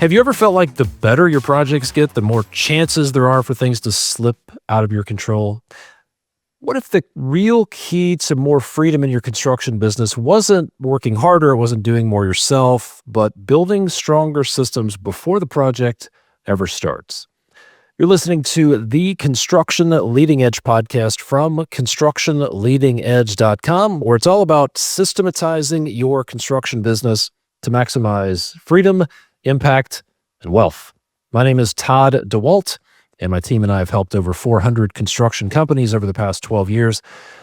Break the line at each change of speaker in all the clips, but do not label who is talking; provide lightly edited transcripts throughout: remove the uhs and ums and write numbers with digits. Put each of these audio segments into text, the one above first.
Have you ever felt like the better your projects get, the more chances there are for things to slip out of your control? What if the real key to more freedom in your construction business wasn't working harder, wasn't doing more yourself, but building stronger systems before the project ever starts? You're listening to the Construction Leading Edge podcast from constructionleadingedge.com, where it's all about systematizing your construction business to maximize freedom, impact, and wealth. My name is Todd DeWalt, and my team and I have helped over 400 construction companies over the past 12 years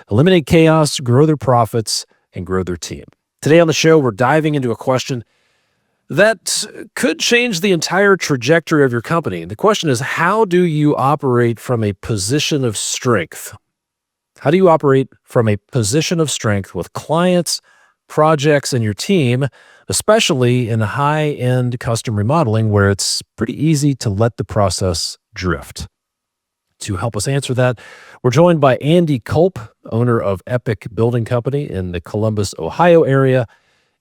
eliminate chaos, grow their profits, and grow their team. Today on the show, we're diving into a question that could change the entire trajectory of your company. The question is, how do you operate from a position of strength? How do you operate from a position of strength with clients, projects, and your team, especially in high-end custom remodeling where it's pretty easy to let the process drift? To help us answer that, we're joined by Andy Kolp, owner of Epic Building Company in the Columbus, Ohio area.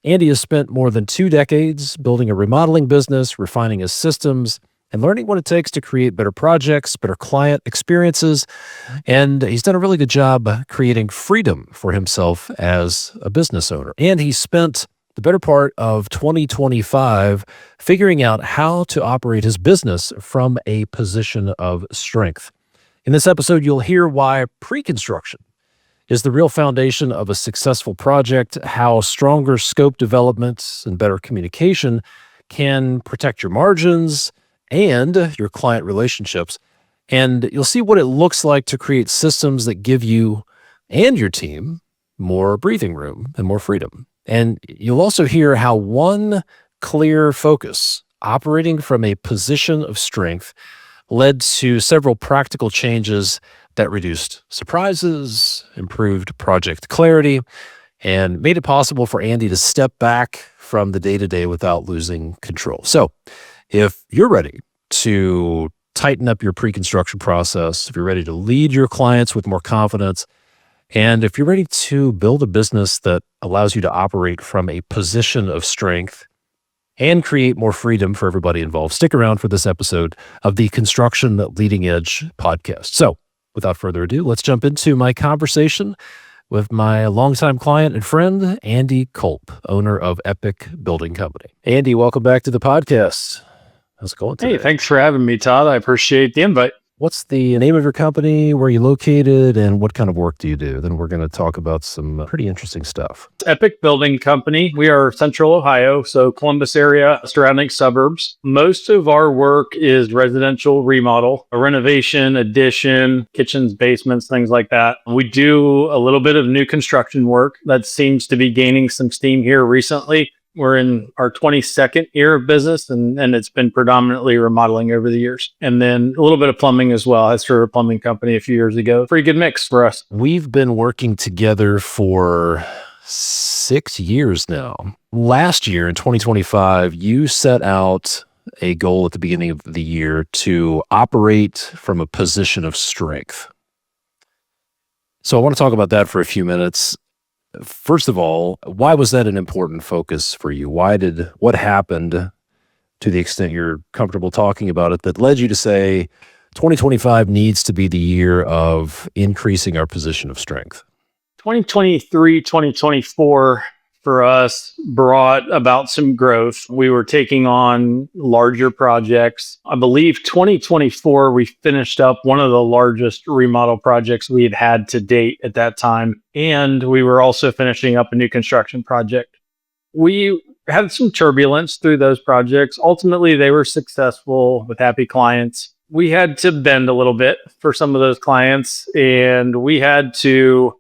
Andy has spent more than 2 decades building a remodeling business, refining his systems, and learning what it takes to create better projects, better client experiences. And he's done a really good job creating freedom for himself as a business owner. And he spent the better part of 2025 figuring out how to operate his business from a position of strength. In this episode, you'll hear why pre-construction is the real foundation of a successful project, how stronger scope development and better communication can protect your margins and your client relationships. And you'll see what it looks like to create systems that give you and your team more breathing room and more freedom. And you'll also hear how one clear focus, operating from a position of strength, led to several practical changes that reduced surprises, improved project clarity, and made it possible for Andy to step back from the day-to-day without losing control. So if you're ready to tighten up your pre-construction process, if you're ready to lead your clients with more confidence, and if you're ready to build a business that allows you to operate from a position of strength and create more freedom for everybody involved, stick around for this episode of the Construction Leading Edge podcast. So without further ado, let's jump into my conversation with my longtime client and friend, Andy Kolp, owner of Epic Building Company. Andy, welcome back to the podcast. How's it going today?
Hey, thanks for having me, Todd. I appreciate the invite.
What's the name of your company? Where are you located? And what kind of work do you do? Then we're going to talk about some pretty interesting stuff.
Epic Building Company. We are Central Ohio, so Columbus area, surrounding suburbs. Most of our work is residential remodel, a renovation, addition, kitchens, basements, things like that. We do a little bit of new construction work that seems to be gaining some steam here recently. We're in our 22nd year of business, and it's been predominantly remodeling over the years. And then a little bit of plumbing as well. I started a plumbing company a few years ago. Pretty good mix for us.
We've been working together for 6 years now. Last year in 2025, you set out a goal at the beginning of the year to operate from a position of strength. So I want to talk about that for a few minutes. First of all, why was that an important focus for you? What happened, to the extent you're comfortable talking about it, that led you to say 2025 needs to be the year of increasing our position of strength?
2023, 2024 for us brought about some growth. We were taking on larger projects. I believe 2024, we finished up one of the largest remodel projects we had had to date at that time. And we were also finishing up a new construction project. We had some turbulence through those projects. Ultimately, they were successful with happy clients. We had to bend a little bit for some of those clients, and we had to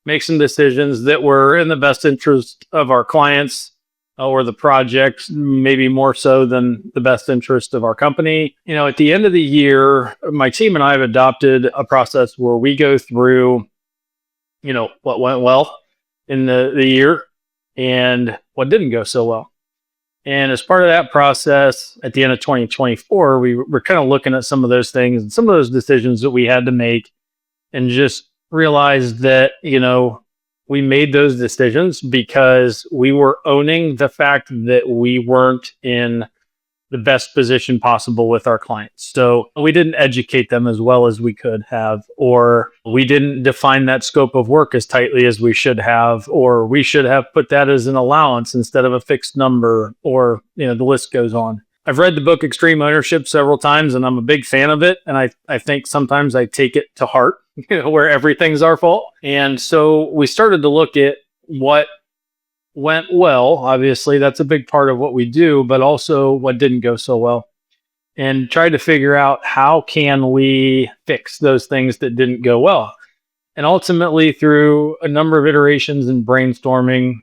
make some decisions that were in the best interest of our clients or the project, maybe more so than the best interest of our company. You know, at the end of the year, my team and I have adopted a process where we go through, what went well in the year and what didn't go so well. And as part of that process, at the end of 2024, we were kind of looking at some of those things and some of those decisions that we had to make, and just realized that, we made those decisions because we were owning the fact that we weren't in the best position possible with our clients. So we didn't educate them as well as we could have, or we didn't define that scope of work as tightly as we should have, or we should have put that as an allowance instead of a fixed number, or, the list goes on. I've read the book Extreme Ownership several times, and I'm a big fan of it. And I think sometimes I take it to heart, where everything's our fault. And so we started to look at what went well. Obviously, that's a big part of what we do, but also what didn't go so well, and tried to figure out how can we fix those things that didn't go well. And ultimately, through a number of iterations and brainstorming,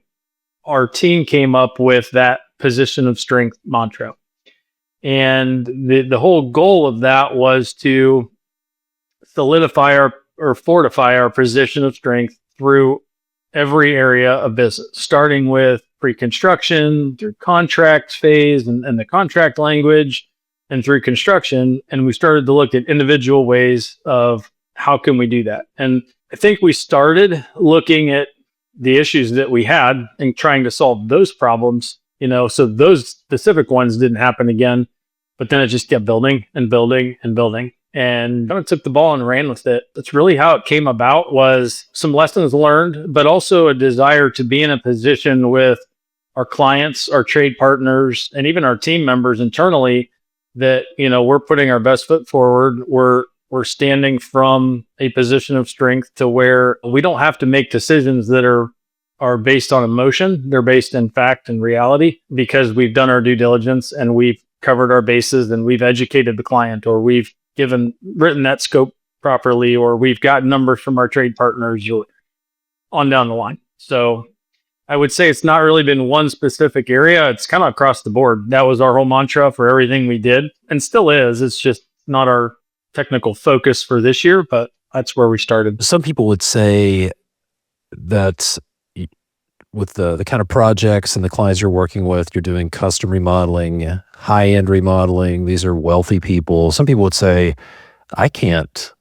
our team came up with that position of strength mantra. And the whole goal of that was to solidify or fortify our position of strength through every area of business, starting with pre-construction, through contract phase and the contract language, and through construction. And we started to look at individual ways of how can we do that. And I think we started looking at the issues that we had and trying to solve those problems, so those specific ones didn't happen again. But then it just kept building and building and building, and kind of took the ball and ran with it. That's really how it came about, was some lessons learned, but also a desire to be in a position with our clients, our trade partners, and even our team members internally that, we're putting our best foot forward. We're standing from a position of strength to where we don't have to make decisions that are based on emotion. They're based in fact and reality, because we've done our due diligence and we've covered our bases and we've educated the client, or we've written that scope properly, or we've got numbers from our trade partners, on down the line. So I would say it's not really been one specific area. It's kind of across the board. That was our whole mantra for everything we did, and still is. It's just not our technical focus for this year, but that's where we started.
Some people would say that with the kind of projects and the clients you're working with, you're doing custom remodeling, high-end remodeling. These are wealthy people. Some people would say, I can't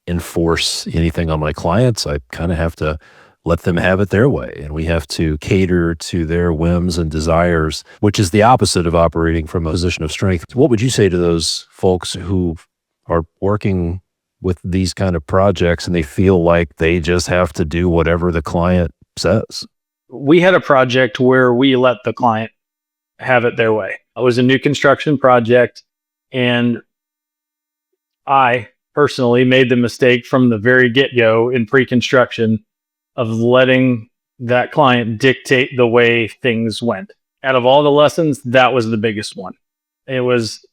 enforce anything on my clients. I kind of have to let them have it their way, and we have to cater to their whims and desires, which is the opposite of operating from a position of strength. What would you say to those folks who are working with these kind of projects and they feel like they just have to do whatever the client says?
We had a project where we let the client have it their way. It was a new construction project, and I personally made the mistake from the very get-go in pre-construction of letting that client dictate the way things went. Out of all the lessons, that was the biggest one. It was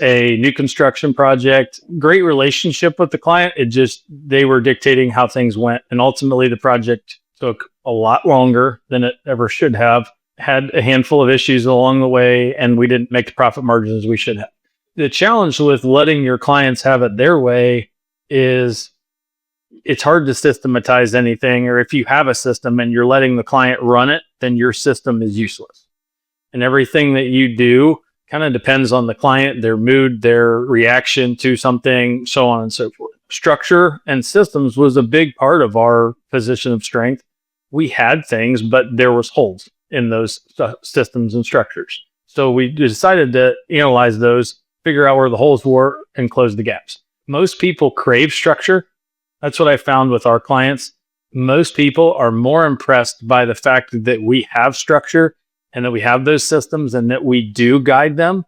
a new construction project, great relationship with the client. They were dictating how things went. And ultimately the project took a lot longer than it ever should have, had a handful of issues along the way, and we didn't make the profit margins we should have. The challenge with letting your clients have it their way is it's hard to systematize anything, or if you have a system and you're letting the client run it, then your system is useless. And everything that you do kind of depends on the client, their mood, their reaction to something, so on and so forth. Structure and systems was a big part of our position of strength. We had things, but there was holes in those systems and structures. So we decided to analyze those, figure out where the holes were, and close the gaps. Most people crave structure. That's what I found with our clients. Most people are more impressed by the fact that we have structure and that we have those systems and that we do guide them.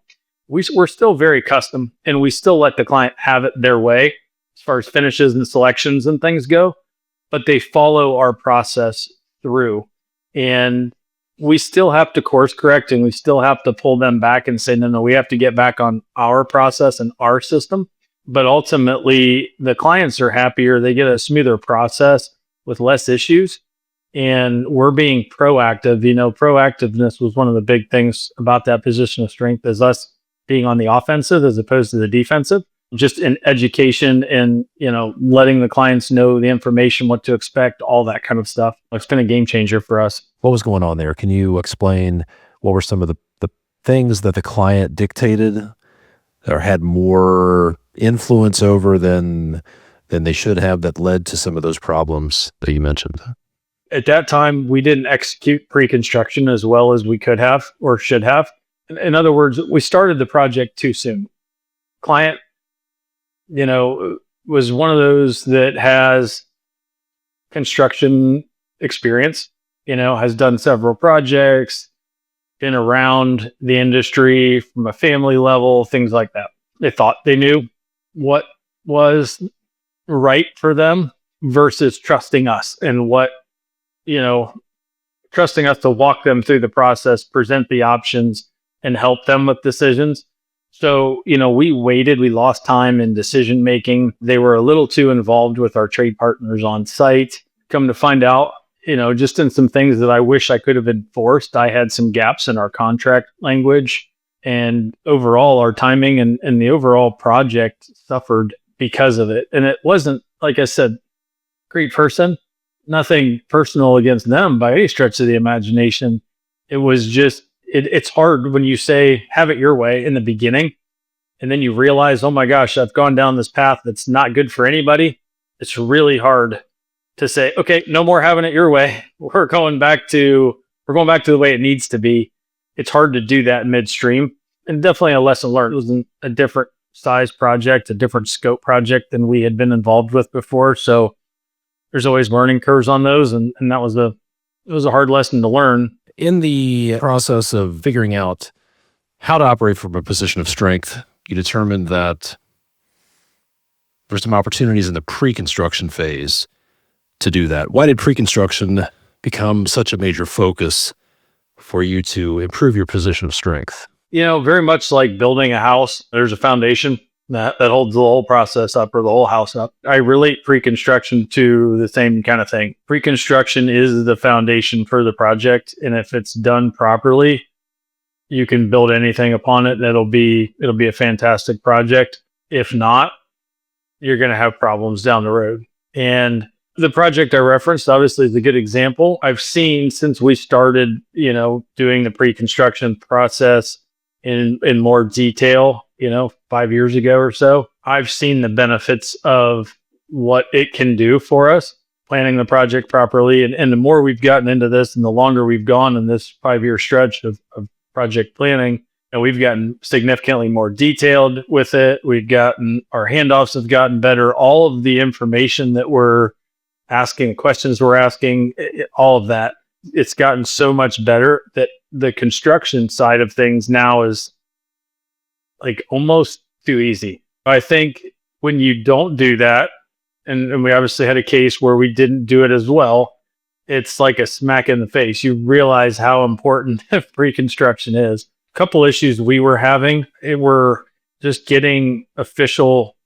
We're still very custom, and we still let the client have it their way as far as finishes and selections and things go, but they follow our process through. And we still have to course correct, and we still have to pull them back and say, no, we have to get back on our process and our system. But ultimately, the clients are happier. They get a smoother process with less issues. And we're being proactive. Proactiveness was one of the big things about that position of strength, is us being on the offensive as opposed to the defensive. Just in education and, letting the clients know the information, what to expect, all that kind of stuff. It's been a game changer for us.
What was going on there? Can you explain what were some of the things that the client dictated or had more influence over than they should have, that led to some of those problems that you mentioned?
At that time, we didn't execute pre-construction as well as we could have or should have. In other words, we started the project too soon. Client, was one of those that has construction experience, has done several projects, been around the industry from a family level, things like that. They thought they knew what was right for them versus trusting us and you know, trusting us to walk them through the process, present the options, and help them with decisions. So, we waited, we lost time in decision making. They were a little too involved with our trade partners on site. Come to find out, just in some things that I wish I could have enforced, I had some gaps in our contract language. And overall, our timing and the overall project suffered because of it. And it wasn't, like I said, great person, nothing personal against them by any stretch of the imagination. It was just, it's hard when you say, have it your way in the beginning, and then you realize, oh my gosh, I've gone down this path that's not good for anybody. It's really hard to say, okay, no more having it your way. We're going back to the way it needs to be. It's hard to do that midstream, and definitely a lesson learned. It was a different size project, a different scope project than we had been involved with before. So there's always learning curves on those. And it was a hard lesson to learn.
In the process of figuring out how to operate from a position of strength, you determined that there's some opportunities in the pre-construction phase to do that. Why did pre-construction become such a major focus for you to improve your position of strength?
Very much like building a house, there's a foundation that holds the whole process up or the whole house up. I relate pre-construction to the same kind of thing. Pre-construction is the foundation for the project. And if it's done properly, you can build anything upon it. It'll be a fantastic project. If not, you're going to have problems down the road. And the project I referenced obviously is a good example. I've seen since we started, doing the pre-construction process in more detail, 5 years ago or so, I've seen the benefits of what it can do for us, planning the project properly. And the more we've gotten into this and the longer we've gone in this 5-year stretch of project planning, and we've gotten significantly more detailed with it. Our handoffs have gotten better. All of the information that we're asking, questions we're asking, all of that, it's gotten so much better that the construction side of things now is like almost too easy. I think when you don't do that, and we obviously had a case where we didn't do it as well, it's like a smack in the face. You realize how important pre-construction is. A couple issues we were having, were just getting official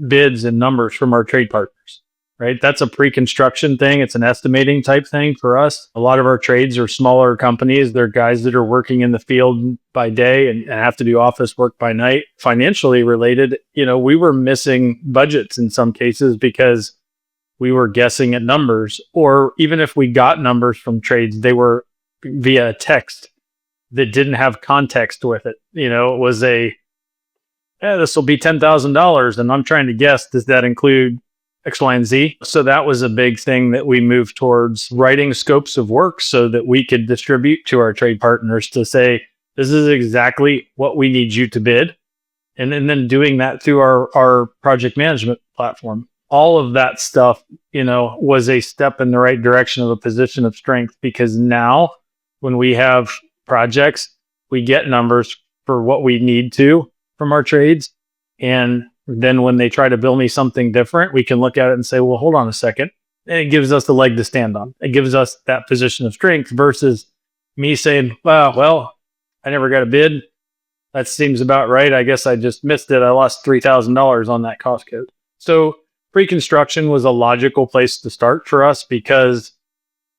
bids and numbers from our trade partners, right? That's a pre-construction thing. It's an estimating type thing for us. A lot of our trades are smaller companies. They're guys that are working in the field by day and have to do office work by night. Financially related, we were missing budgets in some cases because we were guessing at numbers, or even if we got numbers from trades, they were via text that didn't have context with it. It was this will be $10,000. And I'm trying to guess, does that include X, Y, and Z? So that was a big thing that we moved towards, writing scopes of work so that we could distribute to our trade partners to say, this is exactly what we need you to bid. And then doing that through our project management platform. All of that stuff, was a step in the right direction of a position of strength, because now when we have projects, we get numbers for what we need to from our trades. And then when they try to bill me something different, we can look at it and say, well, hold on a second. And it gives us the leg to stand on. It gives us that position of strength versus me saying, well, I never got a bid. That seems about right. I guess I just missed it. I lost $3,000 on that cost code. So pre-construction was a logical place to start for us because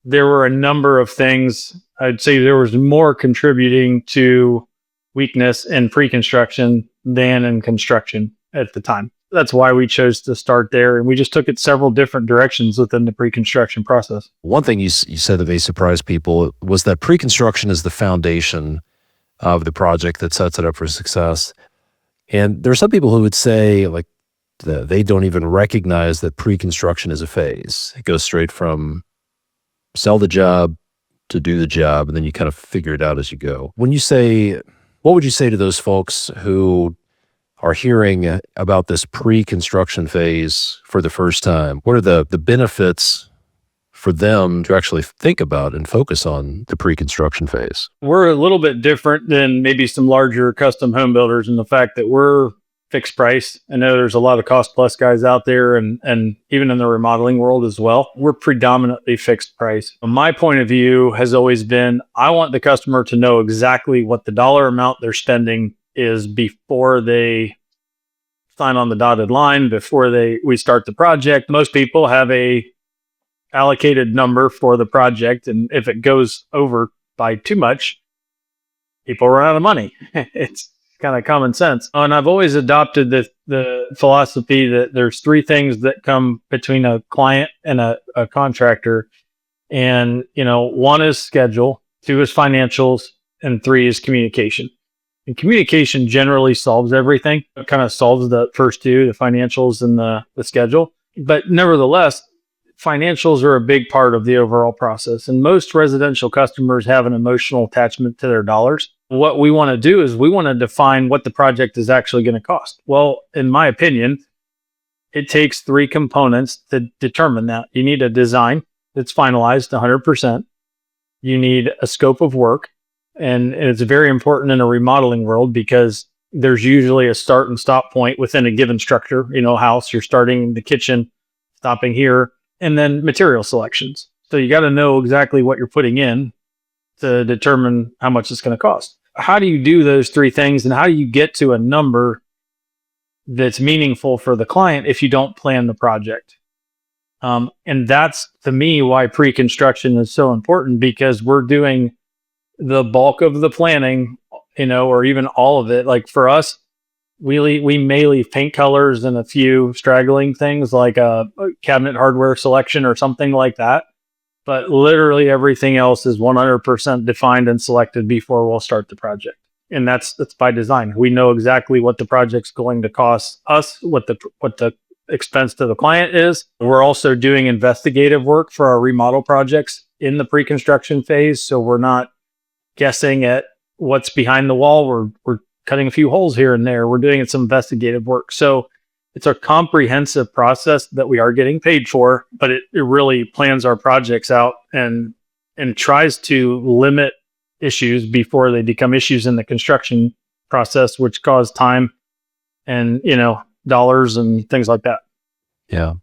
there were a number of things. I'd say there was more contributing to weakness in pre-construction than in construction at the time. That's why we chose to start there. And we just took it several different directions within the pre-construction process.
One thing you said that may surprise people was that pre-construction is the foundation of the project that sets it up for success. And there are some people who would say, like, they don't even recognize that pre-construction is a phase. It goes straight from sell the job to do the job, and then you kind of figure it out as you go. When you say What would you say to those folks who are hearing about this pre-construction phase for the first time? What are the benefits for them to actually think about and focus on the pre-construction phase?
We're a little bit different than maybe some larger custom home builders in the fact that we're fixed price. I know there's a lot of cost plus guys out there and even in the remodeling world as well. We're predominantly fixed price. My point of view has always been, I want the customer to know exactly what the dollar amount they're spending is before they sign on the dotted line, before we start the project. Most people have a allocated number for the project, and if it goes over by too much, people run out of money. It's kind of common sense. And I've always adopted the philosophy that there's three things that come between a client and a contractor. And, one is schedule, two is financials, and three is communication. And communication generally solves everything. It kind of solves the first two, the financials and the schedule. But nevertheless, financials are a big part of the overall process. And most residential customers have an emotional attachment to their dollars. What we want to do is we want to define what the project is actually going to cost. Well, in my opinion, it takes three components to determine that. You need a design that's finalized 100%. You need a scope of work. And it's very important in a remodeling world because there's usually a start and stop point within a given structure. House, you're starting the kitchen, stopping here, and then material selections. So you got to know exactly what you're putting in to determine how much it's going to cost. How do you do those three things, and how do you get to a number that's meaningful for the client if you don't plan the project? And that's, to me, why pre-construction is so important, because we're doing the bulk of the planning, or even all of it. Like for us, we may leave paint colors and a few straggling things like a cabinet hardware selection or something like that. But literally everything else is 100% defined and selected before we'll start the project. And that's by design. We know exactly what the project's going to cost us, what the expense to the client is. We're also doing investigative work for our remodel projects in the pre-construction phase. So we're not guessing at what's behind the wall. We're cutting a few holes here and there. We're doing some investigative work. So it's a comprehensive process that we are getting paid for, but it really plans our projects out and tries to limit issues before they become issues in the construction process, which cause time and, dollars and things like that.
Yeah.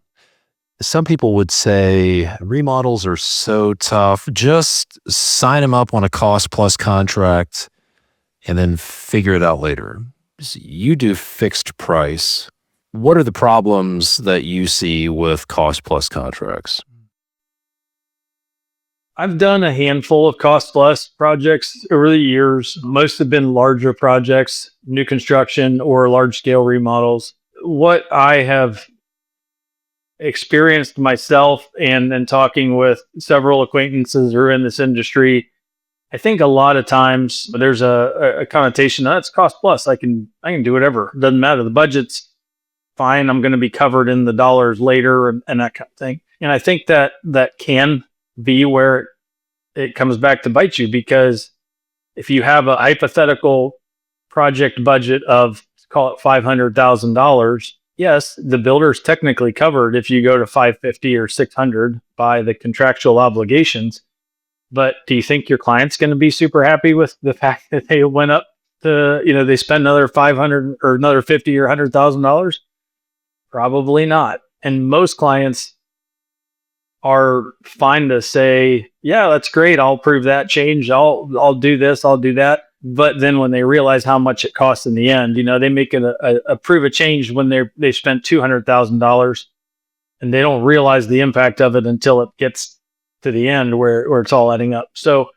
Some people would say remodels are so tough. Just sign them up on a cost plus contract and then figure it out later. So you do fixed price. What are the problems that you see with cost plus contracts?
I've done a handful of cost plus projects over the years. Most have been larger projects, new construction or large scale remodels. What I have experienced myself and talking with several acquaintances who are in this industry, I think a lot of times there's a connotation that's cost plus. I can do whatever. It doesn't matter. The budget's fine. I'm going to be covered in the dollars later and that kind of thing. And I think that can be where it comes back to bite you, because if you have a hypothetical project budget of, call it $500,000, yes, the builder's technically covered if you go to 550 or 600 by the contractual obligations. But do you think your client's going to be super happy with the fact that they went up to, they spent another 500 or another 50 or $100,000? Probably not. And most clients are fine to say, yeah, that's great. I'll approve that change. I'll do this. I'll do that. But then when they realize how much it costs in the end, they make it approve a change when they spent $200,000 and they don't realize the impact of it until it gets to the end where it's all adding up. So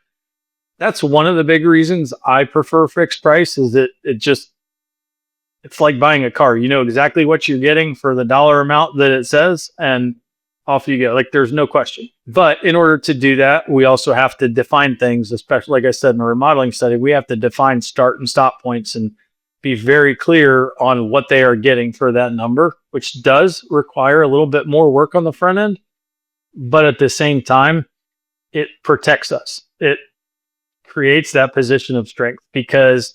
that's one of the big reasons I prefer fixed price, is that it's like buying a car. You know exactly what you're getting for the dollar amount that it says, and off you go. Like, there's no question. But in order to do that, we also have to define things, especially like I said in the remodeling study, we have to define start and stop points and be very clear on what they are getting for that number, which does require a little bit more work on the front end. But at the same time, it protects us. It creates that position of strength, because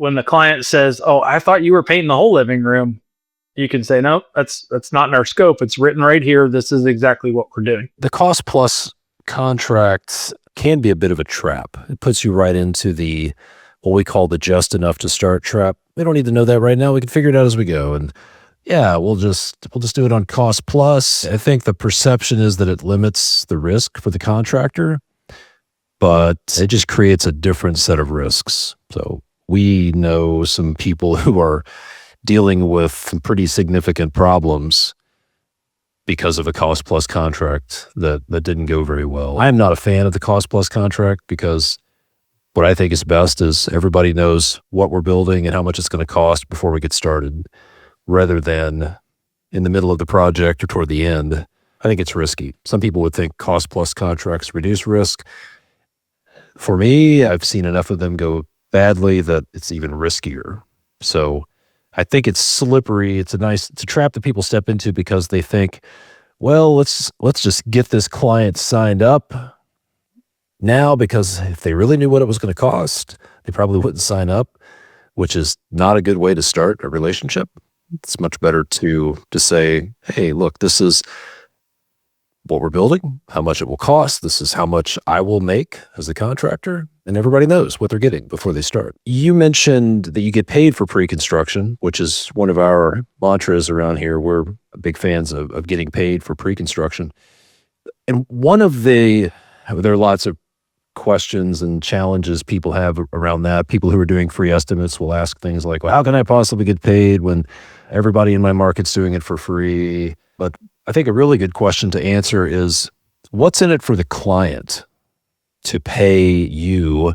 when the client says, "Oh, I thought you were painting the whole living room," you can say, "No, that's not in our scope. It's written right here. This is exactly what we're doing."
The cost plus contract can be a bit of a trap. It puts you right into the what we call the just enough to start trap. We don't need to know that right now. We can figure it out as we go. And yeah, we'll just do it on cost plus. I think the perception is that it limits the risk for the contractor, but it just creates a different set of risks. So we know some people who are dealing with some pretty significant problems because of a cost plus contract that didn't go very well. I'm not a fan of the cost plus contract because what I think is best is everybody knows what we're building and how much it's going to cost before we get started, rather than in the middle of the project or toward the end. I think it's risky. Some people would think cost plus contracts reduce risk. For me, I've seen enough of them go badly that it's even riskier. So I think it's slippery. It's a trap that people step into because they think, well, let's just get this client signed up now, because if they really knew what it was going to cost, they probably wouldn't sign up, which is not a good way to start a relationship. It's much better to say, hey, look, this is what we're building, how much it will cost. This is how much I will make as a contractor. And everybody knows what they're getting before they start. You mentioned that you get paid for pre-construction, which is one of our mantras around here. We're big fans of getting paid for pre-construction. And there are lots of questions and challenges people have around that. People who are doing free estimates will ask things like, well, how can I possibly get paid when everybody in my market's doing it for free? But I think a really good question to answer is, what's in it for the client to pay you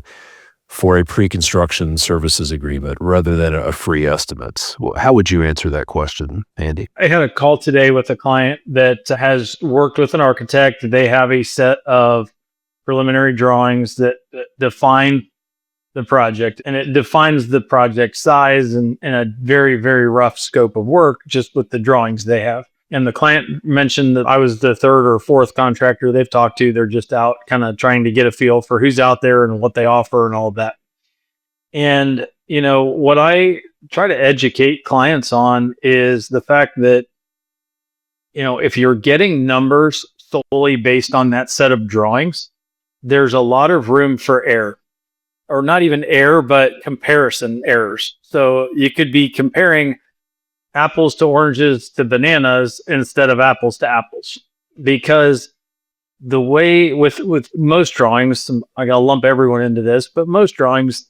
for a pre-construction services agreement rather than a free estimate? How would you answer that question, Andy?
I had a call today with a client that has worked with an architect. They have a set of preliminary drawings that define the project, and it defines the project size and a very, very rough scope of work just with the drawings they have. And the client mentioned that I was the third or fourth contractor they've talked to. They're just out kind of trying to get a feel for who's out there and what they offer and all of that. And, what I try to educate clients on is the fact that, if you're getting numbers solely based on that set of drawings, there's a lot of room for error, or not even error, but comparison errors. So you could be comparing apples to oranges to bananas instead of apples to apples, because the way with most drawings, I gotta lump everyone into this, but most drawings,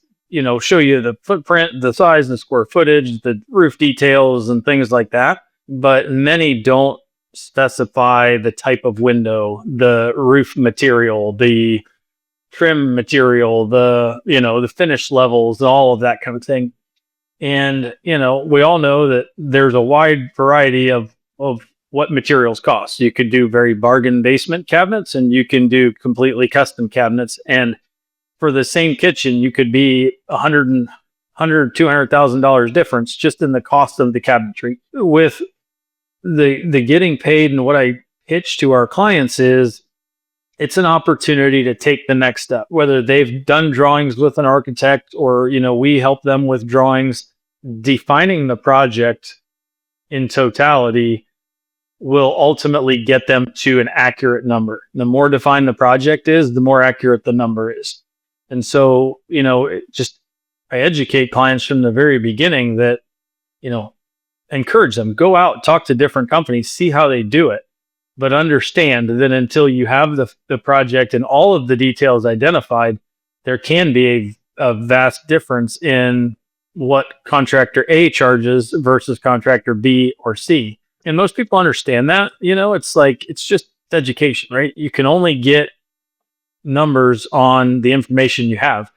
show you the footprint, the size, the square footage, the roof details and things like that. But many don't specify the type of window, the roof material, the trim material, the finish levels, all of that kind of thing. And, we all know that there's a wide variety of what materials cost. You could do very bargain basement cabinets, and you can do completely custom cabinets. And for the same kitchen, you could be $200,000 difference just in the cost of the cabinetry. With the getting paid, and what I pitch to our clients is, it's an opportunity to take the next step, whether they've done drawings with an architect or, we help them with drawings. Defining the project in totality will ultimately get them to an accurate number. The more defined the project is, the more accurate the number is. And so, I educate clients from the very beginning that, encourage them, go out, talk to different companies, see how they do it. But understand that until you have the project and all of the details identified, there can be a vast difference in what contractor A charges versus contractor B or C. And most people understand that. It's just education, right? You can only get numbers on the information you have.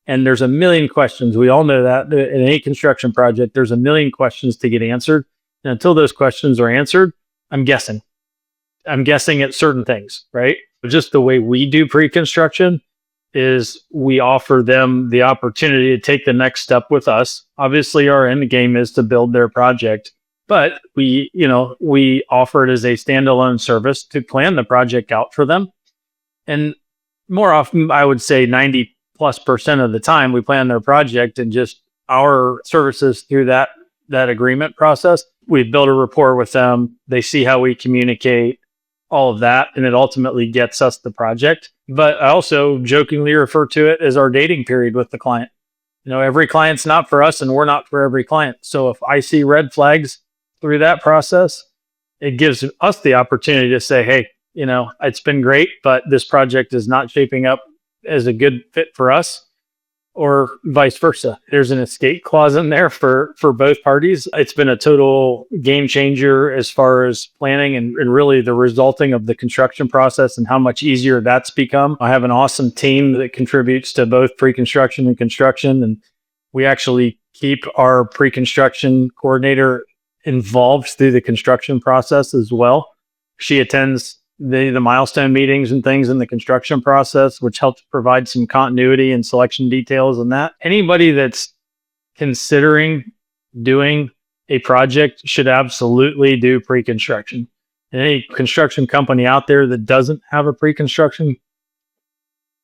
And there's a million questions. We all know that in any construction project, there's a million questions to get answered. And until those questions are answered, I'm guessing at certain things, right? But just the way we do pre-construction is we offer them the opportunity to take the next step with us. Obviously, our end game is to build their project, but we offer it as a standalone service to plan the project out for them. And more often, I would say 90+% of the time, we plan their project and just our services through that agreement process. We build a rapport with them. They see how we communicate, all of that, and it ultimately gets us the project. But I also jokingly refer to it as our dating period with the client. Every client's not for us and we're not for every client. So if I see red flags through that process, it gives us the opportunity to say, hey, it's been great, but this project is not shaping up as a good fit for us, or vice versa. There's an escape clause in there for both parties. It's been a total game changer as far as planning and really the resulting of the construction process and how much easier that's become. I have an awesome team that contributes to both pre-construction and construction. And we actually keep our pre-construction coordinator involved through the construction process as well. She attends the milestone meetings and things in the construction process, which helps provide some continuity and selection details on that. Anybody that's considering doing a project should absolutely do pre-construction. And any construction company out there that doesn't have a pre-construction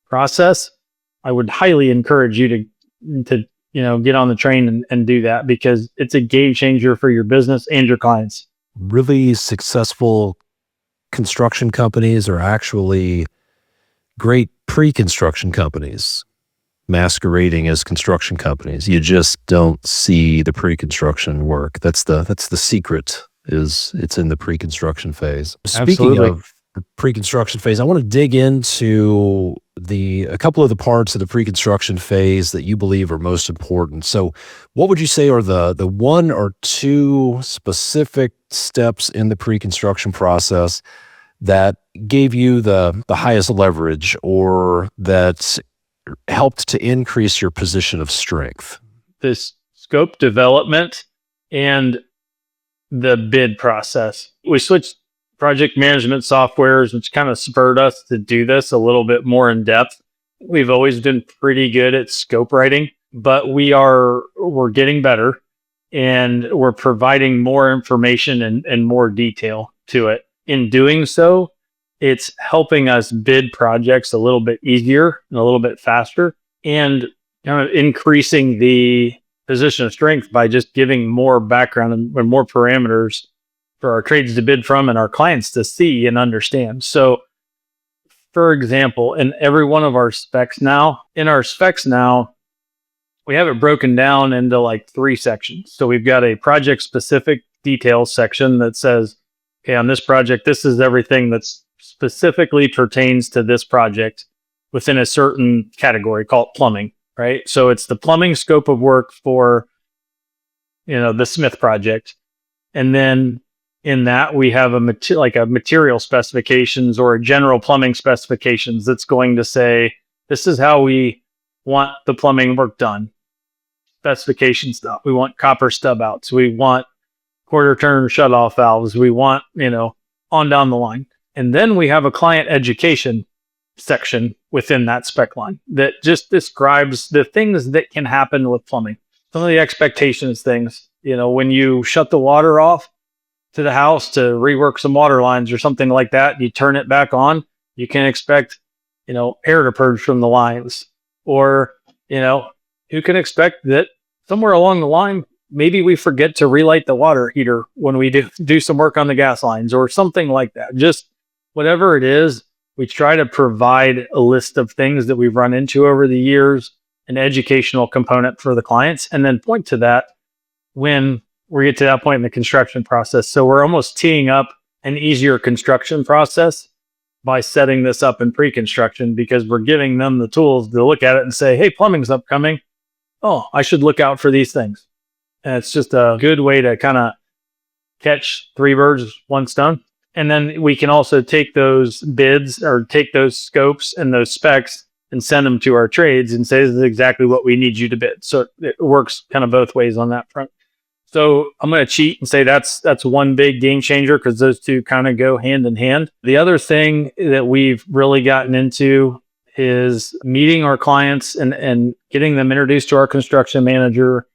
process, I would highly encourage you to get on the train and do that, because it's a game changer for your business and your clients.
Really successful construction companies are actually great pre-construction companies masquerading as construction companies. You just don't see the pre-construction work. That's the secret, is it's in the pre-construction phase. Speaking
Absolutely.
of the pre-construction phase, I want to dig into a couple of the parts of the pre-construction phase that you believe are most important. So what would you say are the one or two specific steps in the pre-construction process that gave you the highest leverage, or that helped to increase your position of strength?
This scope development and the bid process. We switched project management softwares, which kind of spurred us to do this a little bit more in depth. We've always been pretty good at scope writing, but we're getting better, and we're providing more information and more detail to it. In doing so, it's helping us bid projects a little bit easier and a little bit faster, and kind of increasing the position of strength by just giving more background and more parameters for our trades to bid from and our clients to see and understand. So, for example, in every one of our specs now, we have it broken down into like 3 sections. So we've got a project specific details section that says, okay, on this project, this is everything that's specifically pertains to this project within a certain category called plumbing, right? So it's the plumbing scope of work for, the Smith project. And then in that, we have a material specifications or a general plumbing specifications that's going to say, this is how we want the plumbing work done. Specification stuff. We want copper stub outs. We want quarter turn shutoff valves. We want, on down the line. And then we have a client education section within that spec line that just describes the things that can happen with plumbing. Some of the expectations things, when you shut the water off to the house to rework some water lines or something like that, you turn it back on, you can expect, air to purge from the lines. Or, you can expect that somewhere along the line, maybe we forget to relight the water heater when we do some work on the gas lines or something like that. Just whatever it is, we try to provide a list of things that we've run into over the years, an educational component for the clients, and then point to that when we get to that point in the construction process. So we're almost teeing up an easier construction process by setting this up in pre-construction, because we're giving them the tools to look at it and say, hey, plumbing's upcoming. Oh, I should look out for these things. And it's just a good way to kind of catch 3 birds with 1 stone. And then we can also take those bids or take those scopes and those specs and send them to our trades and say, this is exactly what we need you to bid. So it works kind of both ways on that front. So I'm going to cheat and say that's one big game changer, because those two kind of go hand in hand. The other thing that we've really gotten into is meeting our clients and getting them introduced to our construction manager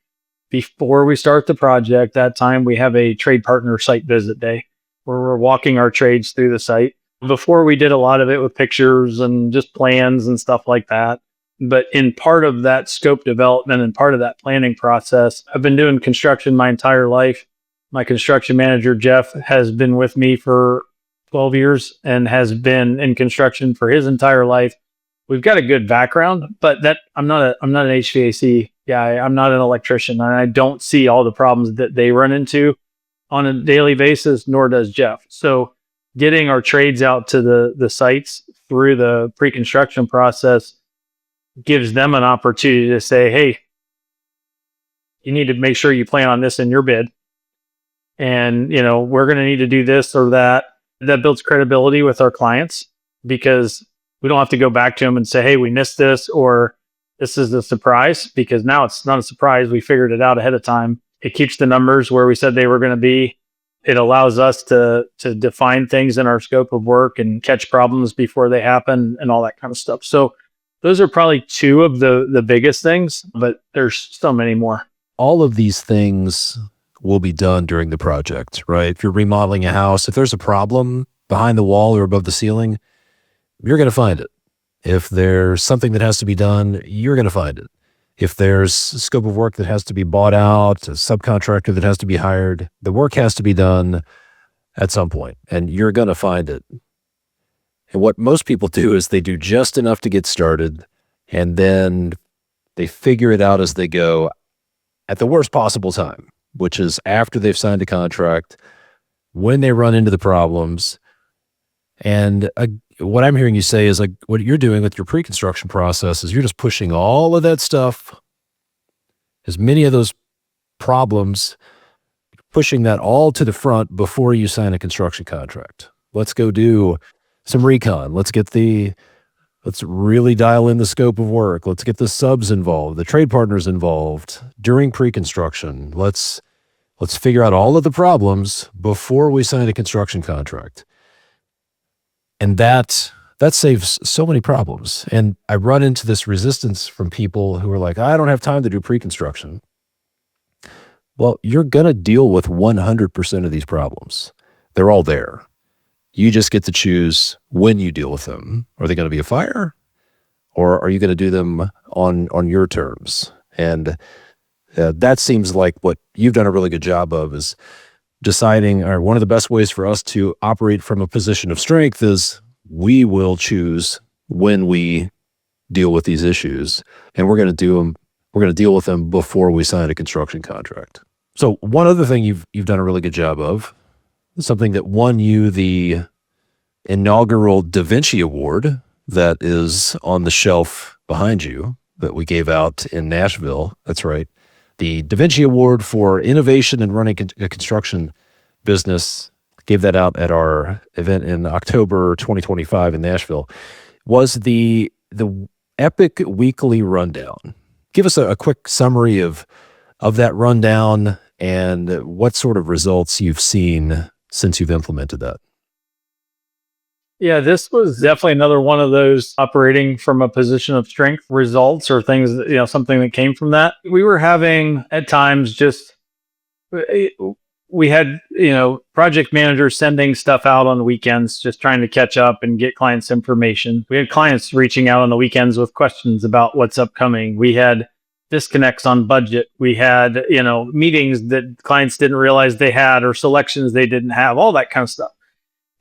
before we start the project. That time we have a trade partner site visit day where we're walking our trades through the site. Before, we did a lot of it with pictures and just plans and stuff like that. But in part of that scope development and part of that planning process, I've been doing construction my entire life. My construction manager, Jeff, has been with me for 12 years and has been in construction for his entire life. We've got a good background, but I'm not an HVAC guy. I'm not an electrician, and I don't see all the problems that they run into on a daily basis, nor does Jeff. So getting our trades out to the sites through the pre-construction process gives them an opportunity to say, hey, you need to make sure you plan on this in your bid. And, we're going to need to do this or that. That builds credibility with our clients because we don't have to go back to them and say, hey, we missed this, or this is a surprise, because now it's not a surprise. We figured it out ahead of time. It keeps the numbers where we said they were going to be. It allows us to define things in our scope of work and catch problems before they happen and all that kind of stuff. So those are probably two of the biggest things, but there's so many more.
All of these things will be done during the project, right? If you're remodeling a house, if there's a problem behind the wall or above the ceiling, you're going to find it. If there's something that has to be done, you're going to find it. If there's a scope of work that has to be bought out, a subcontractor that has to be hired, the work has to be done at some point, and you're going to find it. And what most people do is they do just enough to get started, and then they figure it out as they go at the worst possible time, which is after they've signed a contract, when they run into the problems. And what I'm hearing you say is, like, what you're doing with your pre-construction process is you're just pushing all of that stuff, as many of those problems, pushing that all to the front before you sign a construction contract. Let's go do some recon. Let's really dial in the scope of work. Let's get the subs involved, the trade partners involved during pre-construction. Let's figure out all of the problems before we sign a construction contract. And that saves so many problems. And I run into this resistance from people who are like, I don't have time to do pre-construction. Well, you're going to deal with 100% of these problems. They're all there. You just get to choose when you deal with them. Are they going to be a fire? Or are you going to do them on your terms? And that seems like what you've done a really good job of, is deciding, or one of the best ways for us to operate from a position of strength is we will choose when we deal with these issues, and we're going to deal with them before we sign a construction contract. So one other thing you've done a really good job of, something that won you the inaugural Da Vinci Award that is on the shelf behind you that we gave out in Nashville. That's right. The Da Vinci Award for Innovation in Running a Construction Business, gave that out at our event in October 2025 in Nashville, was the Epic Weekly Rundown. Give us a quick summary of that rundown and what sort of results you've seen since you've implemented that.
Yeah, this was definitely another one of those operating from a position of strength results, or things that, something that came from that. We were having at times we had, project managers sending stuff out on the weekends, just trying to catch up and get clients information. We had clients reaching out on the weekends with questions about what's upcoming. We had disconnects on budget. We had, meetings that clients didn't realize they had, or selections they didn't have, all that kind of stuff.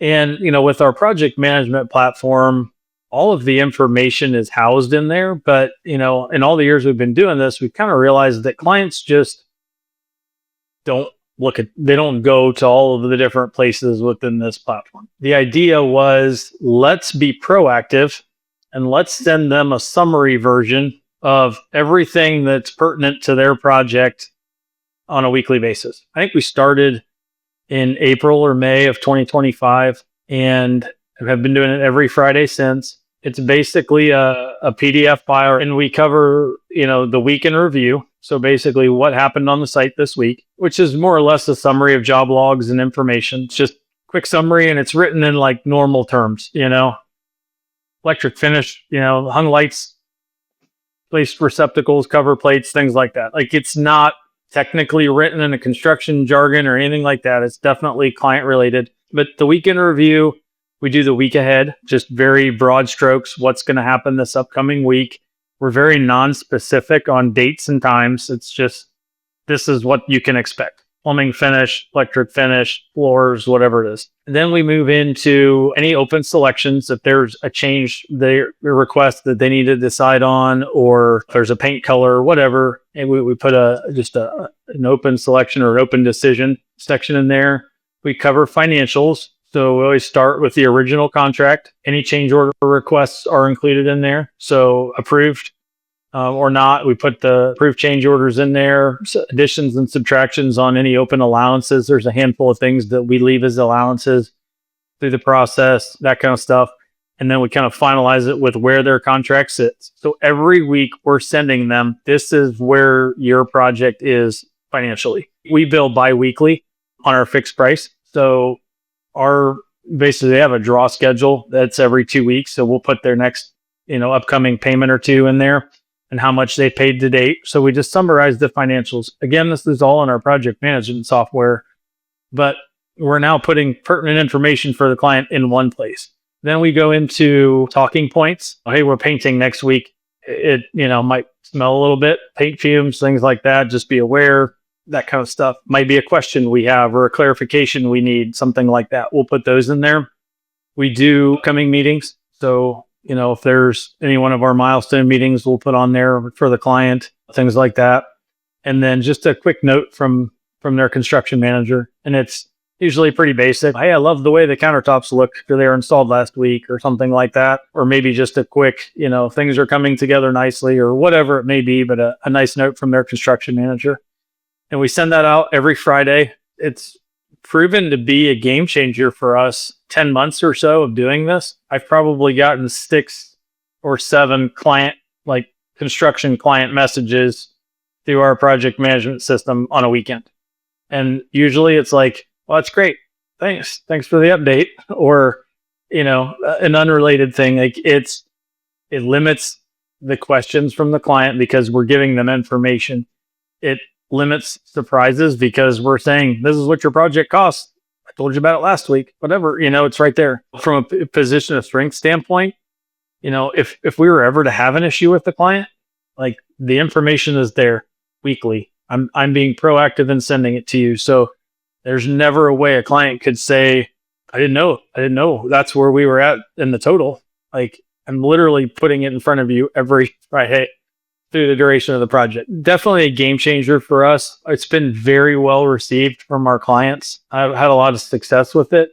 And, with our project management platform, all of the information is housed in there. But, in all the years we've been doing this, we've kind of realized that clients just they don't go to all of the different places within this platform. The idea was, let's be proactive and let's send them a summary version of everything that's pertinent to their project on a weekly basis. I think we started in April or May of 2025, and have been doing it every Friday since. It's basically a PDF file, and we cover, the week in review. So basically what happened on the site this week, which is more or less a summary of job logs and information. It's just quick summary, and it's written in like normal terms, electric finish, hung lights, placed receptacles, cover plates, things like that. Like, it's not technically written in a construction jargon or anything like that. It's definitely client related. But the weekend review, we do the week ahead, just very broad strokes. What's going to happen this upcoming week? We're very non-specific on dates and times. It's just, this is what you can expect. Plumbing finish, electric finish, floors, whatever it is. And then we move into any open selections. If there's a change, they request that they need to decide on, or if there's a paint color or whatever, and we put an open selection or an open decision section in there. We cover financials. So we always start with the original contract. Any change order requests are included in there. So approved or not, we put the approved change orders in there, additions and subtractions on any open allowances. There's a handful of things that we leave as allowances through the process, that kind of stuff. And then we kind of finalize it with where their contract sits. So every week we're sending them, this is where your project is financially. We bill bi-weekly on our fixed price. So basically they have a draw schedule that's every 2 weeks. So we'll put their next, upcoming payment or two in there and how much they paid to date. So we just summarize the financials. Again, this is all in our project management software, but we're now putting pertinent information for the client in one place. Then we go into talking points. Hey, we're painting next week. It, might smell a little bit, paint fumes, things like that. Just be aware, that kind of stuff. Might be a question we have or a clarification we need, something like that. We'll put those in there. We do upcoming meetings. So, if there's any one of our milestone meetings, we'll put on there for the client, things like that. And then just a quick note from their construction manager. And it's usually pretty basic. Hey, I love the way the countertops look after they were installed last week or something like that. Or maybe just a quick, things are coming together nicely or whatever it may be, but a nice note from their construction manager. And we send that out every Friday. It's proven to be a game changer for us. 10 months or so of doing this, I've probably gotten 6 or 7 construction client messages through our project management system on a weekend. And usually it's like, well, that's great. Thanks for the update. Or, an unrelated thing. It limits the questions from the client because we're giving them information. It limits surprises because we're saying, this is what your project costs. I told you about it last week, whatever, it's right there. From a position of strength standpoint, if we were ever to have an issue with the client, the information is there weekly. I'm being proactive in sending it to you. So there's never a way a client could say, I didn't know that's where we were at in the total. I'm literally putting it in front of you every Friday through the duration of the project. Definitely a game changer for us. It's been very well received from our clients. I've had a lot of success with it.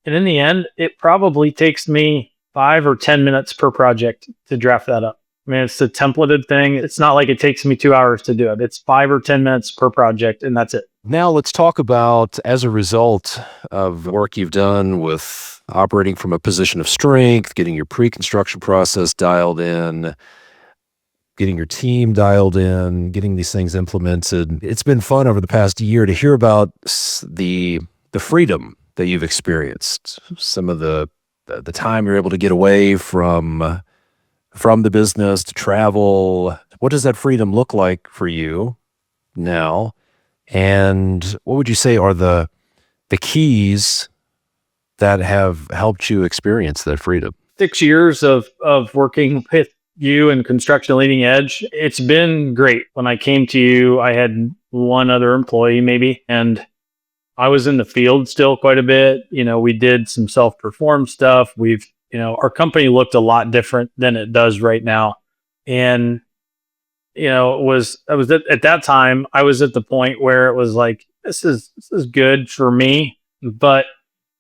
And in the end, it probably takes me 5 or 10 minutes per project to draft that up. I mean, it's a templated thing. It's not like it takes me 2 hours to do it. It's 5 or 10 minutes per project, and that's it.
Now let's talk about, as a result of work you've done with operating from a position of strength, getting your pre-construction process dialed in, getting your team dialed in, getting these things implemented. It's been fun over the past year to hear about the freedom that you've experienced, some of the time you're able to get away from the business to travel. What does that freedom look like for you now? And what would you say are the keys that have helped you experience that freedom?
6 years of working with you and Construction Leading Edge, it's been great. When I came to you, I had one other employee maybe, and I was in the field still quite a bit. We did some self-perform stuff. Our company looked a lot different than it does right now. And, at that time, I was at the point where it was like, this is good for me, but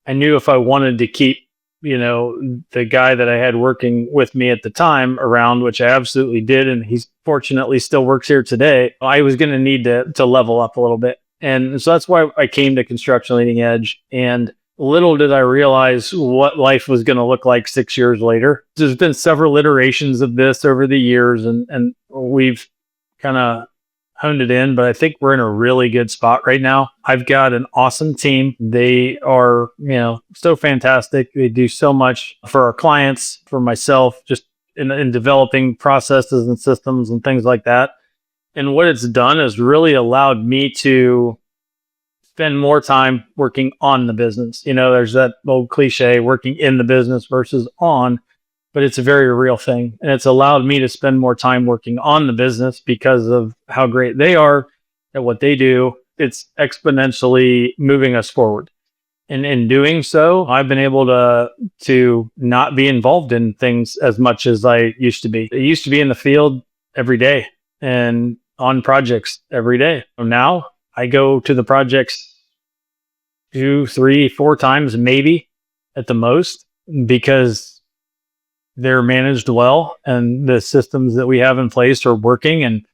I knew if I wanted to keep the guy that I had working with me at the time around, which I absolutely did, and he fortunately still works here today, I was going to need to level up a little bit. And so that's why I came to Construction Leading Edge. And little did I realize what life was going to look like 6 years later. There's been several iterations of this over the years, and we've kind of honed it in, but I think we're in a really good spot right now. I've got an awesome team. They are, so fantastic. They do so much for our clients, for myself, just in developing processes and systems and things like that. And what it's done is really allowed me to spend more time working on the business. There's that old cliche, working in the business versus on. but it's a very real thing. And it's allowed me to spend more time working on the business because of how great they are at what they do. It's exponentially moving us forward. And in doing so, I've been able to not be involved in things as much as I used to be. I used to be in the field every day and on projects every day. Now I go to the projects 2, 3, 4 times, maybe at the most, because they're managed well and the systems that we have in place are working, and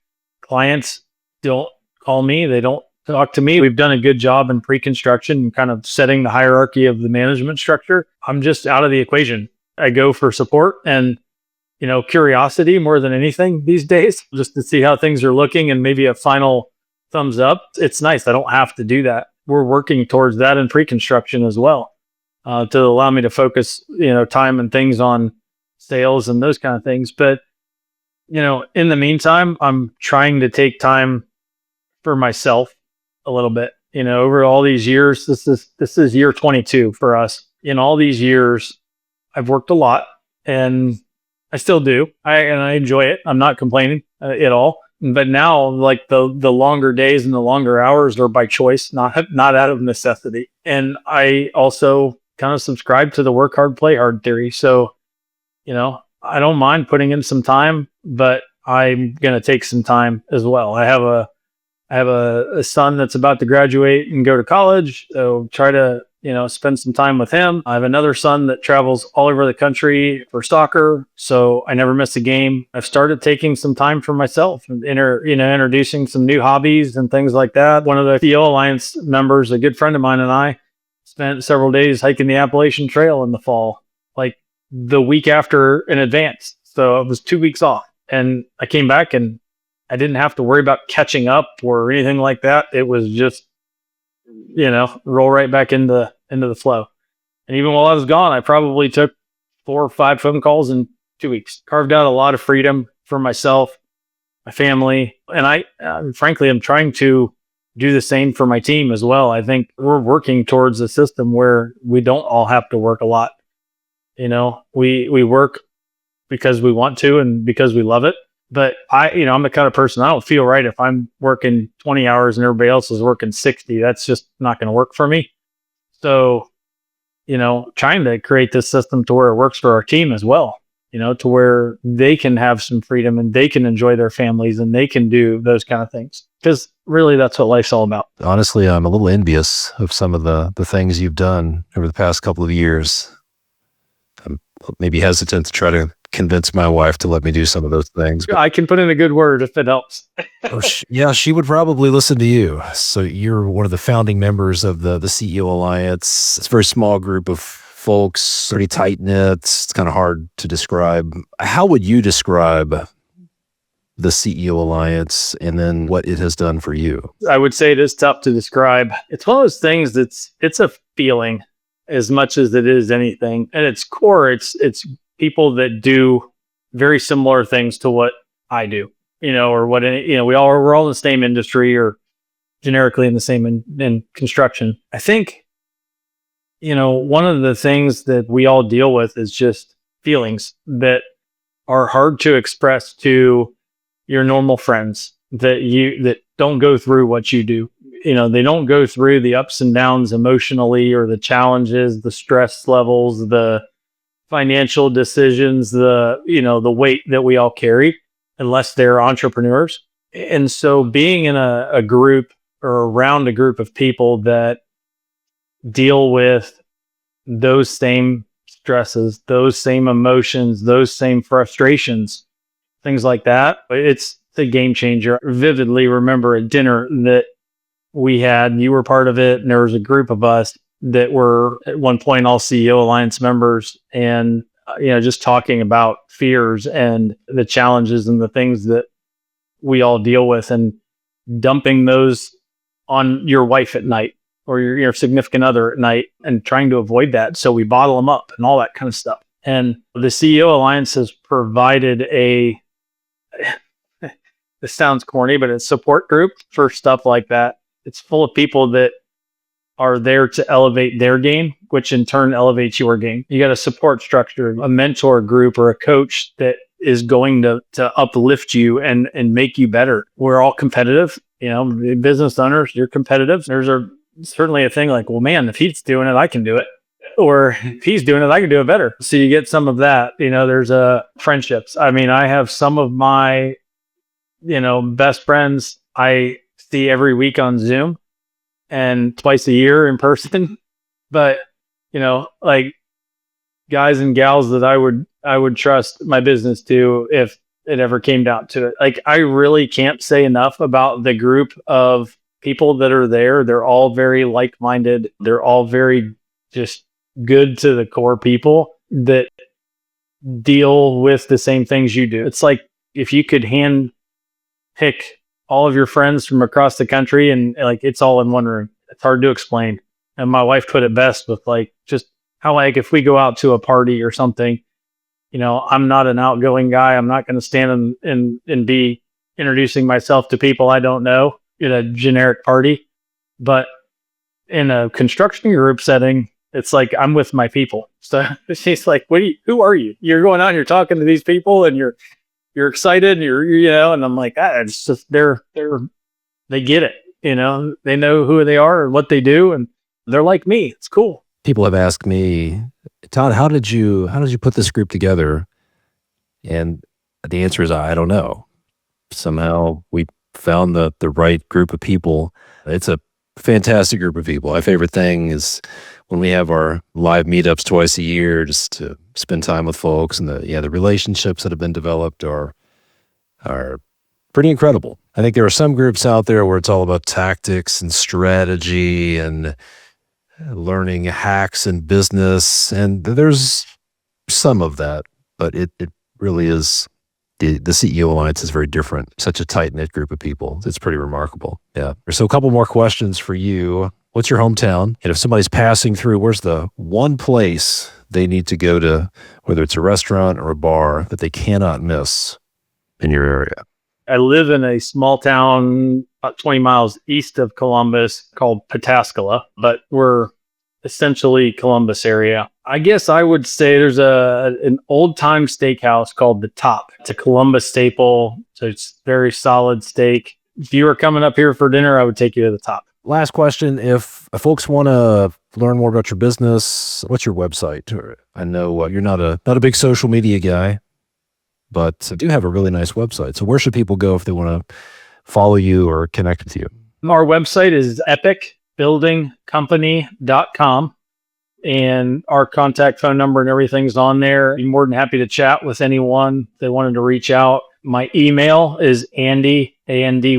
clients don't call me. They don't talk to me. We've done a good job in pre-construction and kind of setting the hierarchy of the management structure. I'm just out of the equation. I go for support and, curiosity more than anything these days, just to see how things are looking and maybe a final thumbs up. It's nice. I don't have to do that. We're working towards that in pre-construction as well, to allow me to focus, time and things on sales and those kind of things. But, in the meantime, I'm trying to take time for myself a little bit. Over all these years, this is year 22 for us. In all these years, I've worked a lot, and I still do. I enjoy it. I'm not complaining at all. But now, like the longer days and the longer hours are by choice, not out of necessity. And I also kind of subscribe to the work hard, play hard theory. So, I don't mind putting in some time, but I'm going to take some time as well. I have a son that's about to graduate and go to college. So try to, spend some time with him. I have another son that travels all over the country for soccer. So I never miss a game. I've started taking some time for myself and introducing some new hobbies and things like that. One of the CEO Alliance members, a good friend of mine, and I spent several days hiking the Appalachian Trail in the fall, like the week after in advance. So it was 2 weeks off, and I came back and I didn't have to worry about catching up or anything like that. It was just, roll right back into the flow. And even while I was gone, I probably took 4 or 5 phone calls in 2 weeks, carved out a lot of freedom for myself, my family. And I, frankly, I'm trying to do the same for my team as well. I think we're working towards a system where we don't all have to work a lot. We work because we want to and because we love it. But I'm the kind of person, I don't feel right if I'm working 20 hours and everybody else is working 60. That's just not going to work for me. So, trying to create this system to where it works for our team as well, to where they can have some freedom and they can enjoy their families and they can do those kind of things. Because really, that's what life's all about.
Honestly, I'm a little envious of some of the things you've done over the past couple of years. I'm maybe hesitant to try to convince my wife to let me do some of those things.
I can put in a good word if it helps.
Yeah, she would probably listen to you. So you're one of the founding members of the CEO Alliance. It's a very small group of folks, pretty tight knit. It's kind of hard to describe. How would you describe the CEO Alliance and then what it has done for you?
I would say it is tough to describe. It's one of those things it's a feeling as much as it is anything. At its core, it's people that do very similar things to what I do, or what, we're all in the same industry or generically in the same in construction. I think, one of the things that we all deal with is just feelings that are hard to express to your normal friends that don't go through what you do. They don't go through the ups and downs emotionally, or the challenges, the stress levels, the financial decisions, the weight that we all carry, unless they're entrepreneurs. And so being in a group or around a group of people that deal with those same stresses, those same emotions, those same frustrations, things like that, it's a game changer. I vividly remember a dinner that we had, you were part of it, and there was a group of us that were at one point all CEO Alliance members, and just talking about fears and the challenges and the things that we all deal with, and dumping those on your wife at night or your significant other at night, and trying to avoid that. So we bottle them up and all that kind of stuff. And the CEO Alliance has provided this sounds corny, but it's a support group for stuff like that. It's full of people that are there to elevate their game which in turn elevates your game. You got a support structure, a mentor group, or a coach that is going to uplift you and make you better. We're all competitive. Business owners, you're competitive. There's certainly a thing like, well, man, if he's doing it, I can do it. Or if he's doing it, I can do it better. So you get some of that. There's friendships. I mean, I have some of my, best friends I see every week on Zoom and twice a year in person. But, like guys and gals that I would trust my business to if it ever came down to it. Like, I really can't say enough about the group of people that are there. They're all very like-minded. They're all very just good to the core people that deal with the same things you do. It's like if you could hand pick all of your friends from across the country and like it's all in one room. It's hard to explain. And my wife put it best with like just how like if we go out to a party or something, I'm not an outgoing guy. I'm not going to stand and be introducing myself to people I don't know in a generic party. But in a construction group setting, it's like I'm with my people. So she's like, who are you? You're going out, you're talking to these people and you're excited and and I'm like, it's just they get it. They know who they are and what they do and they're like me. It's cool.
People have asked me, Todd, how did you put this group together? And the answer is, I don't know. Somehow we found the right group of people. It's a fantastic group of people. My favorite thing is when we have our live meetups twice a year, just to spend time with folks, and the relationships that have been developed are pretty incredible. I think there are some groups out there where it's all about tactics and strategy and learning hacks in business, and there's some of that, but it really is. The CEO Alliance is very different. Such a tight-knit group of people. It's pretty remarkable. Yeah. So a couple more questions for you. What's your hometown? And if somebody's passing through, where's the one place they need to go to, whether it's a restaurant or a bar, that they cannot miss in your area?
I live in a small town about 20 miles east of Columbus called Pataskala, but we're essentially Columbus area. I guess I would say there's an old time steakhouse called The Top. It's a Columbus staple, so it's very solid steak. If you were coming up here for dinner, I would take you to The Top.
Last question. If folks want to learn more about your business, what's your website? I know you're not a big social media guy, but you do have a really nice website. So where should people go if they want to follow you or connect with you?
Our website is epicbuildingcompany.com. And our contact phone number and everything's on there. I'm more than happy to chat with anyone that wanted to reach out. My email is Andy, ANDY,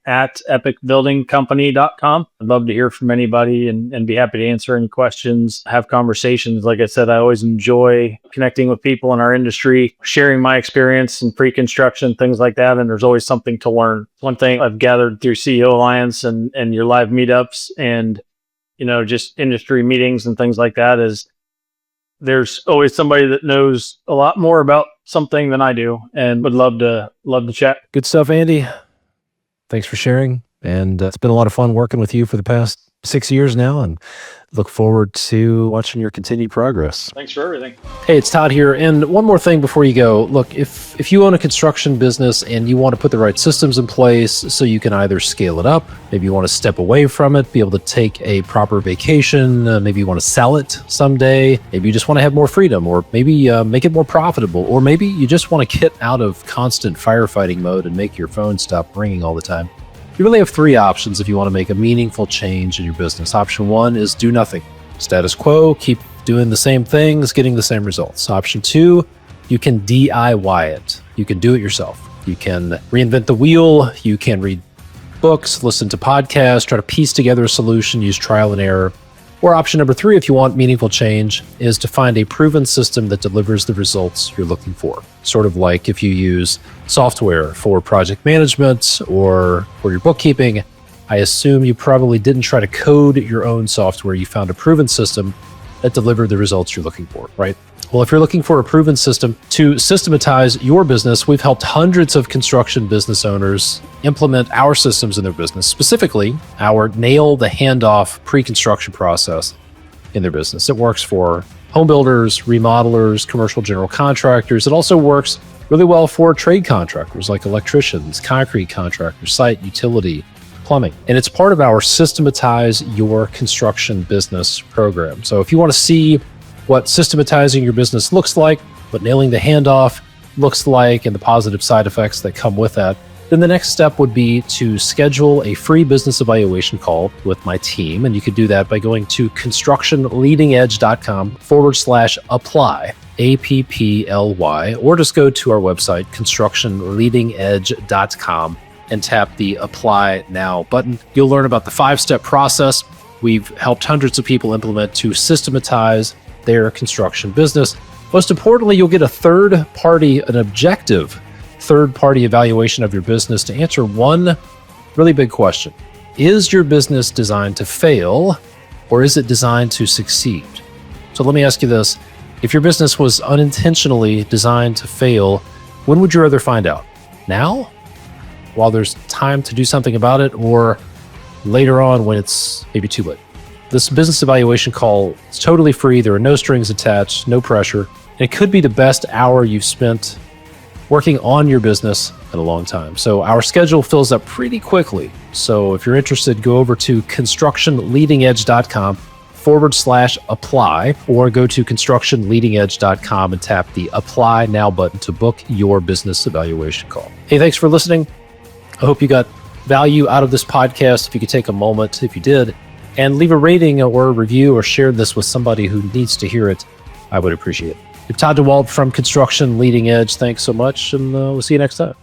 at epicbuildingcompany.com. I'd love to hear from anybody and be happy to answer any questions, have conversations. Like I said, I always enjoy connecting with people in our industry, sharing my experience in pre-construction, things like that. And there's always something to learn. One thing I've gathered through CEO Alliance and your live meetups and just industry meetings and things like that is there's always somebody that knows a lot more about something than I do and would love to chat.
Good stuff, Andy. Thanks for sharing. And it's been a lot of fun working with you for the past 6 years now, and look forward to watching your continued progress.
Thanks for everything.
Hey, it's Todd here. And one more thing before you go. Look, if you own a construction business and you want to put the right systems in place so you can either scale it up, maybe you want to step away from it, be able to take a proper vacation, maybe you want to sell it someday, maybe you just want to have more freedom, or maybe make it more profitable, or maybe you just want to get out of constant firefighting mode and make your phone stop ringing all the time. You really have three options if you want to make a meaningful change in your business. Option one is do nothing. Status quo, keep doing the same things, getting the same results. Option two, you can DIY it. You can do it yourself. You can reinvent the wheel. You can read books, listen to podcasts, try to piece together a solution, use trial and error. Or option number three, if you want meaningful change, is to find a proven system that delivers the results you're looking for. Sort of like if you use software for project management or for your bookkeeping, I assume you probably didn't try to code your own software. You found a proven system that delivered the results you're looking for, right? Well, if you're looking for a proven system to systematize your business, we've helped hundreds of construction business owners implement our systems in their business, specifically our nail the handoff pre-construction process. in their business. It works for home builders, remodelers, commercial general contractors. It also works really well for trade contractors like electricians, concrete contractors, site, utility, plumbing. And it's part of our Systematize Your Construction Business program. So if you want to see what systematizing your business looks like, what nailing the handoff looks like, and the positive side effects that come with that, then the next step would be to schedule a free business evaluation call with my team. And you could do that by going to constructionleadingedge.com/apply, APPLY, or just go to our website, constructionleadingedge.com, and tap the Apply Now button. You'll learn about the 5-step process we've helped hundreds of people implement to systematize their construction business. Most importantly, you'll get an objective third-party evaluation of your business to answer one really big question. Is your business designed to fail, or is it designed to succeed? So let me ask you this. If your business was unintentionally designed to fail, when would you rather find out? Now, while there's time to do something about it, or later on when it's maybe too late? This business evaluation call is totally free. There are no strings attached, no pressure. And it could be the best hour you've spent working on your business in a long time. So our schedule fills up pretty quickly. So if you're interested, go over to constructionleadingedge.com/apply, or go to constructionleadingedge.com and tap the Apply Now button to book your business evaluation call. Hey, thanks for listening. I hope you got value out of this podcast. If you could take a moment, if you did, and leave a rating or a review or share this with somebody who needs to hear it, I would appreciate it. I'm Todd DeWalt from Construction Leading Edge. Thanks so much, and we'll see you next time.